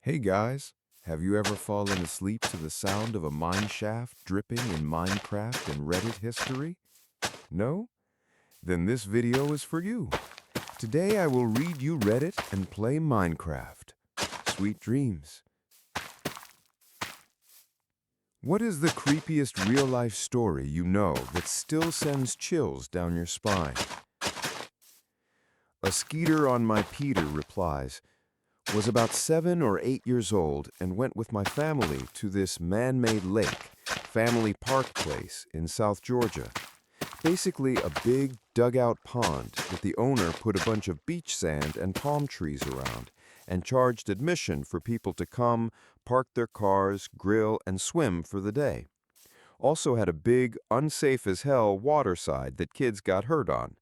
Hey guys, have you ever fallen asleep to the sound of a mine shaft dripping in Minecraft and Reddit history? No? Then this video is for you. Today I will read you Reddit and play Minecraft. Sweet dreams. What is the creepiest real-life story you know that still sends chills down your spine? A Skeeter on my Peter replies, was about 7 or 8 years old and went with my family to this man-made lake, Family Park Place in South Georgia. Basically a big dugout pond that the owner put a bunch of beach sand and palm trees around and charged admission for people to come, park their cars, grill, and swim for the day. Also had a big, unsafe as hell water side that kids got hurt on.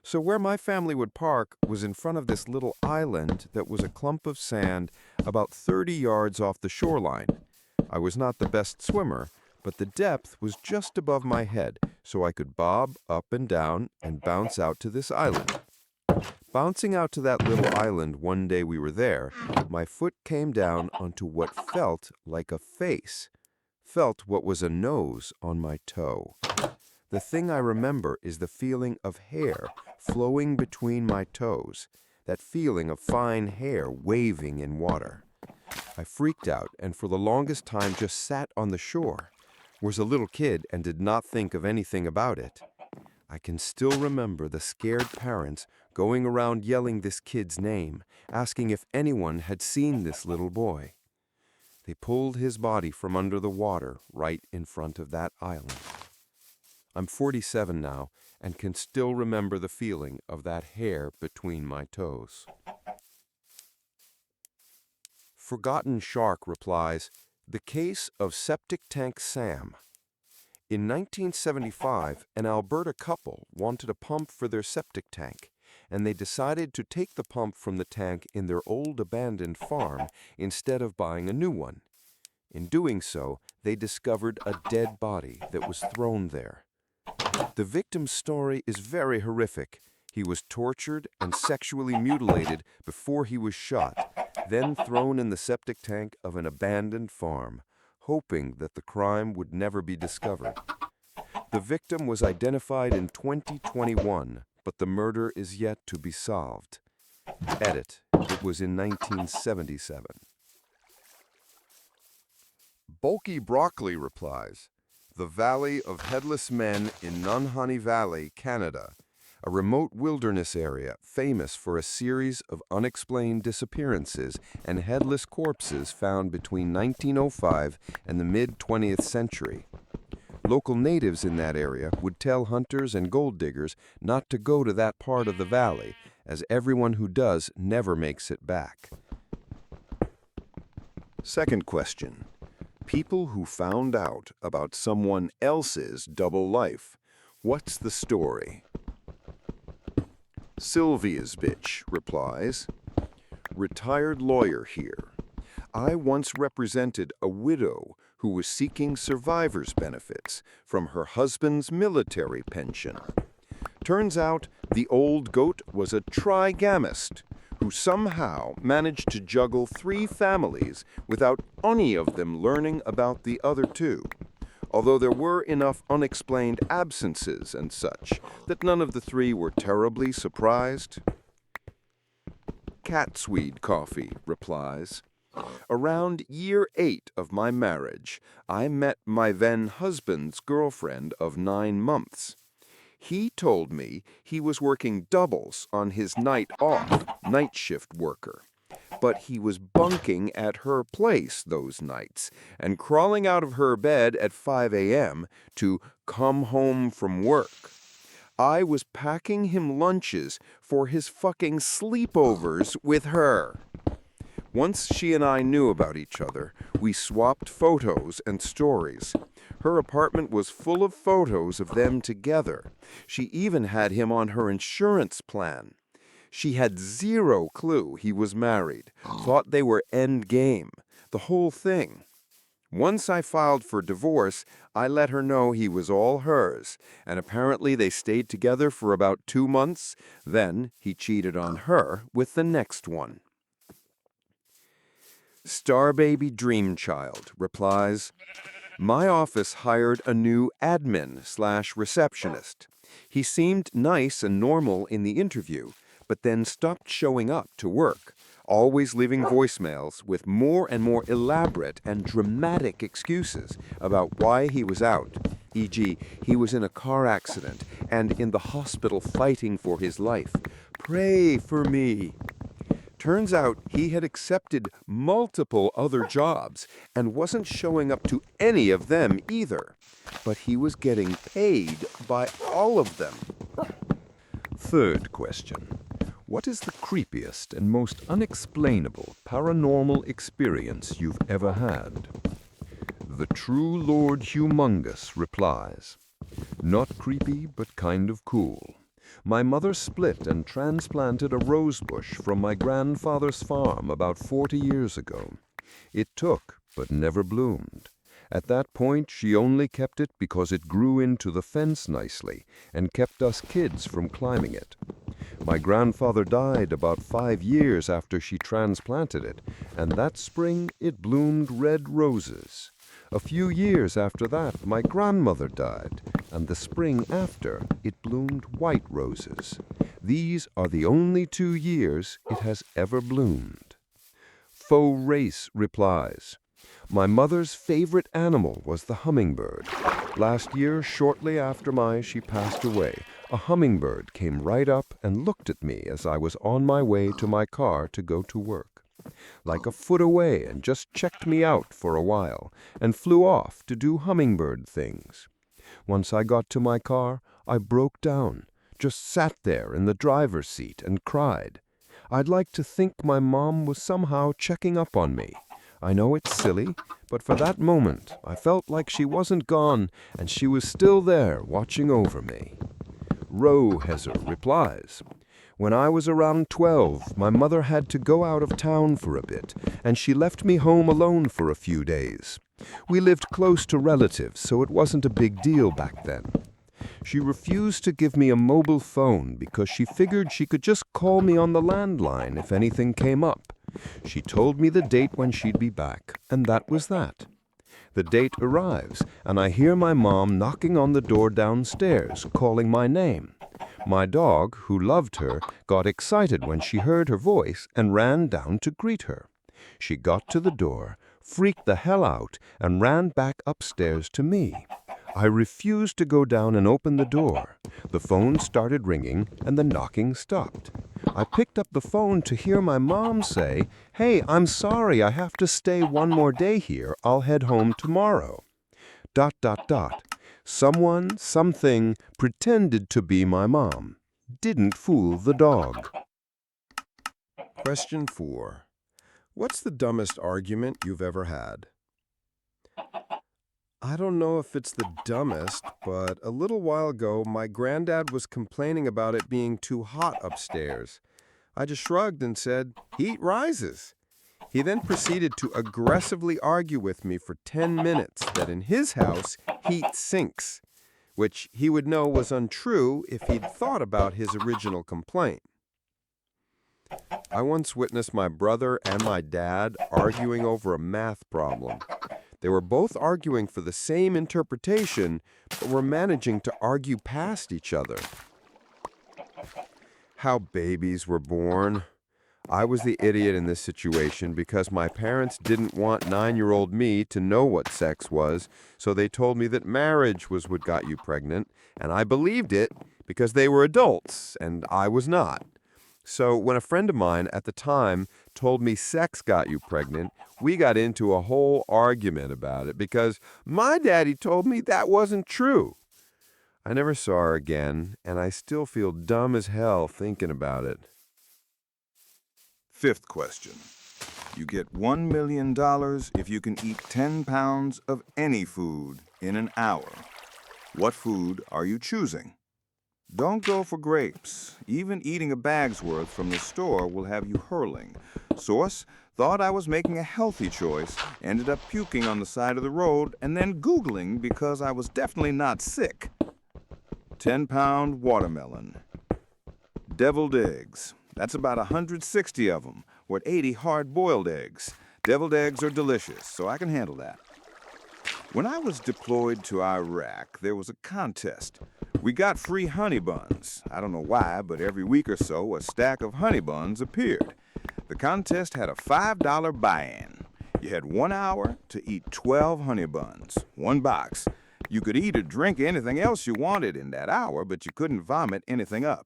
So where my family would park was in front of this little island that was a clump of sand about 30 yards off the shoreline. I was not the best swimmer, but the depth was just above my head, so I could bob up and down and bounce out to this island. Bouncing out to that little island one day we were there, my foot came down onto what felt like a face, felt what was a nose on my toe. The thing I remember is the feeling of hair flowing between my toes, that feeling of fine hair waving in water. I freaked out and for the longest time just sat on the shore, was a little kid and did not think of anything about it. I can still remember the scared parents going around yelling this kid's name, asking if anyone had seen this little boy. They pulled his body from under the water right in front of that island. I'm 47 now and can still remember the feeling of that hair between my toes. Forgotten Shark replies, the case of Septic Tank Sam. In 1975, an Alberta couple wanted a pump for their septic tank, and they decided to take the pump from the tank in their old abandoned farm instead of buying a new one. In doing so, they discovered a dead body that was thrown there. The victim's story is very horrific. He was tortured and sexually mutilated before he was shot, then thrown in the septic tank of an abandoned farm, hoping that the crime would never be discovered. The victim was identified in 2021, but the murder is yet to be solved. Edit. It was in 1977. Bulky Broccoli replies, the Valley of Headless Men in Nunhoney Valley, Canada, a remote wilderness area famous for a series of unexplained disappearances and headless corpses found between 1905 and the mid-20th century. Local natives in that area would tell hunters and gold diggers not to go to that part of the valley, as everyone who does never makes it back. Second question. People who found out about someone else's double life. What's the story? Sylvia's bitch replies, retired lawyer here. I once represented a widow who was seeking survivor's benefits from her husband's military pension. Turns out the old goat was a trigamist who somehow managed to juggle 3 families without any of them learning about the other 2, although there were enough unexplained absences and such that none of the 3 were terribly surprised. Catsweed Coffee replies, around year 8 of my marriage, I met my then husband's girlfriend of 9 months. He told me he was working doubles on his night off, night shift worker. But he was bunking at her place those nights and crawling out of her bed at 5 a.m. to come home from work. I was packing him lunches for his fucking sleepovers with her. Once she and I knew about each other, we swapped photos and stories. Her apartment was full of photos of them together. She even had him on her insurance plan. She had 0 clue he was married, thought they were endgame, the whole thing. Once I filed for divorce, I let her know he was all hers, and apparently they stayed together for about 2 months. Then he cheated on her with the next one. Starbaby Dreamchild replies, my office hired a new admin/receptionist. He seemed nice and normal in the interview, but then stopped showing up to work, always leaving voicemails with more and more elaborate and dramatic excuses about why he was out, e.g., he was in a car accident and in the hospital fighting for his life. Pray for me. Turns out he had accepted multiple other jobs and wasn't showing up to any of them either. But he was getting paid by all of them. Third question. What is the creepiest and most unexplainable paranormal experience you've ever had? The true Lord Humongous replies, not creepy, but kind of cool. My mother split and transplanted a rosebush from my grandfather's farm about 40 years ago. It took, but never bloomed. At that point, she only kept it because it grew into the fence nicely and kept us kids from climbing it. My grandfather died about 5 years after she transplanted it, and that spring it bloomed red roses. A few years after that, my grandmother died, and the spring after, it bloomed white roses. These are the only 2 years it has ever bloomed. Faux Race replies, my mother's favorite animal was the hummingbird. Last year, shortly after she passed away, a hummingbird came right up and looked at me as I was on my way to my car to go to work. Like a foot away, and just checked me out for a while, and flew off to do hummingbird things. Once I got to my car, I broke down, just sat there in the driver's seat and cried. I'd like to think my mom was somehow checking up on me. I know it's silly, but for that moment, I felt like she wasn't gone, and she was still there watching over me. Rohezer replies, when I was around 12, my mother had to go out of town for a bit, and she left me home alone for a few days. We lived close to relatives, so it wasn't a big deal back then. She refused to give me a mobile phone because she figured she could just call me on the landline if anything came up. She told me the date when she'd be back, and that was that. The date arrives, and I hear my mom knocking on the door downstairs, calling my name. My dog, who loved her, got excited when she heard her voice and ran down to greet her. She got to the door, freaked the hell out, and ran back upstairs to me. I refused to go down and open the door. The phone started ringing, and the knocking stopped. I picked up the phone to hear my mom say, "Hey, I'm sorry, I have to stay one more day here. I'll head home tomorrow." ... Someone, something, pretended to be my mom. Didn't fool the dog. Question 4. What's the dumbest argument you've ever had? I don't know if it's the dumbest, but a little while ago, my granddad was complaining about it being too hot upstairs. I just shrugged and said, "Heat rises." He then proceeded to aggressively argue with me for 10 minutes that in his house, heat sinks, which he would know was untrue if he'd thought about his original complaint. I once witnessed my brother and my dad arguing over a math problem. They were both arguing for the same interpretation, but were managing to argue past each other. How babies were born. I was the idiot in this situation because my parents didn't want 9-year-old me to know what sex was, so they told me that marriage was what got you pregnant, and I believed it because they were adults, and I was not. So when a friend of mine at the time told me sex got you pregnant, we got into a whole argument about it because my daddy told me that wasn't true. I never saw her again, and I still feel dumb as hell thinking about it. 5th question. You get $1 million if you can eat 10 pounds of any food in an hour. What food are you choosing? Don't go for grapes. Even eating a bag's worth from the store will have you hurling. Source: thought I was making a healthy choice, ended up puking on the side of the road, and then Googling because I was definitely not sick. 10-pound watermelon. Deviled eggs. That's about 160 of them, with 80 hard-boiled eggs. Deviled eggs are delicious, so I can handle that. When I was deployed to Iraq, there was a contest. We got free honey buns. I don't know why, but every week or so, a stack of honey buns appeared. The contest had a $5 buy-in. You had 1 hour to eat 12 honey buns, one box. You could eat or drink anything else you wanted in that hour, but you couldn't vomit anything up.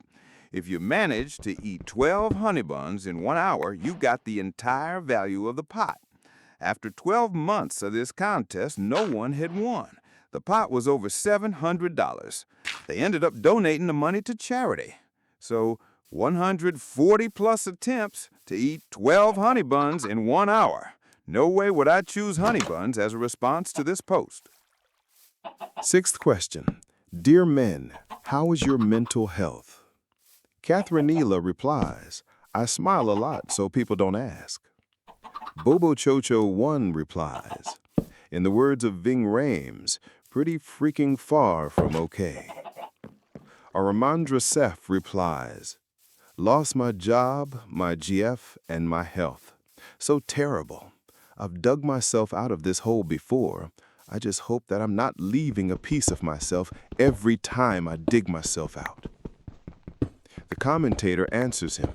If you managed to eat 12 honey buns in 1 hour, you got the entire value of the pot. After 12 months of this contest, no one had won. The pot was over $700. They ended up donating the money to charity. So 140 plus attempts to eat 12 honey buns in 1 hour. No way would I choose honey buns as a response to this post. Sixth question. Dear men, how is your mental health? Catherineela replies, I smile a lot so people don't ask. Bobo Chocho 1 replies, in the words of Ving Rhames, pretty freaking far from okay. Aramandra Seth replies, lost my job, my GF, and my health. So terrible. I've dug myself out of this hole before. I just hope that I'm not leaving a piece of myself every time I dig myself out. The commentator answers him.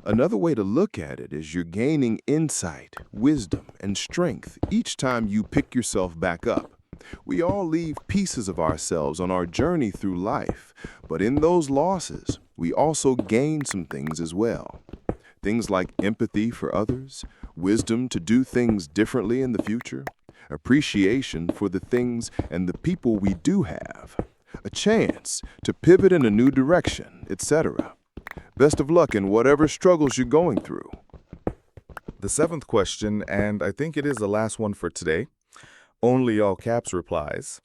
Another way to look at it is you're gaining insight, wisdom, and strength each time you pick yourself back up. We all leave pieces of ourselves on our journey through life, but in those losses, we also gain some things as well. Things like empathy for others, wisdom to do things differently in the future, appreciation for the things and the people we do have, a chance to pivot in a new direction, etc. Best of luck in whatever struggles you're going through. The seventh question, and I think it is the last one for today, Only All Caps replies,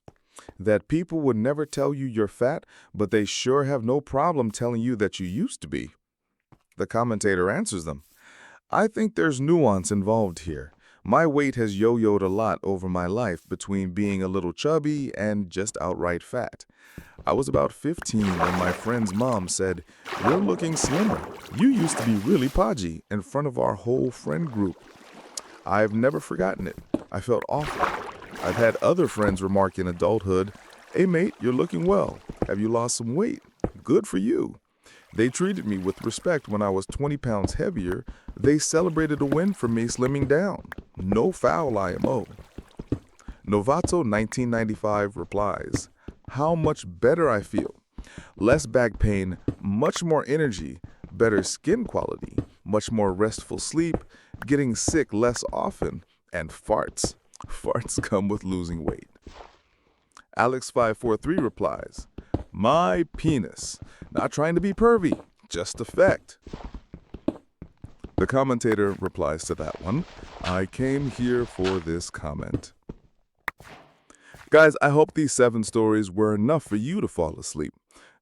that people would never tell you you're fat, but they sure have no problem telling you that you used to be. The commentator answers them, I think there's nuance involved here. My weight has yo-yoed a lot over my life between being a little chubby and just outright fat. I was about 15 when my friend's mom said, you're looking slimmer. You used to be really podgy in front of our whole friend group. I've never forgotten it. I felt awful. I've had other friends remark in adulthood, hey mate, you're looking well. Have you lost some weight? Good for you. They treated me with respect when I was 20 pounds heavier. They celebrated a win for me slimming down. No foul IMO. Novato 1995 replies, how much better I feel. Less back pain, much more energy, better skin quality, much more restful sleep, getting sick less often, and farts. Farts come with losing weight. Alex543 replies, my penis. Not trying to be pervy, just a fact. The commentator replies to that one, I came here for this comment. Guys, I hope these 7 stories were enough for you to fall asleep.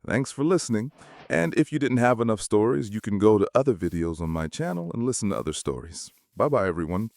Thanks for listening. And if you didn't have enough stories, you can go to other videos on my channel and listen to other stories. Bye-bye, everyone.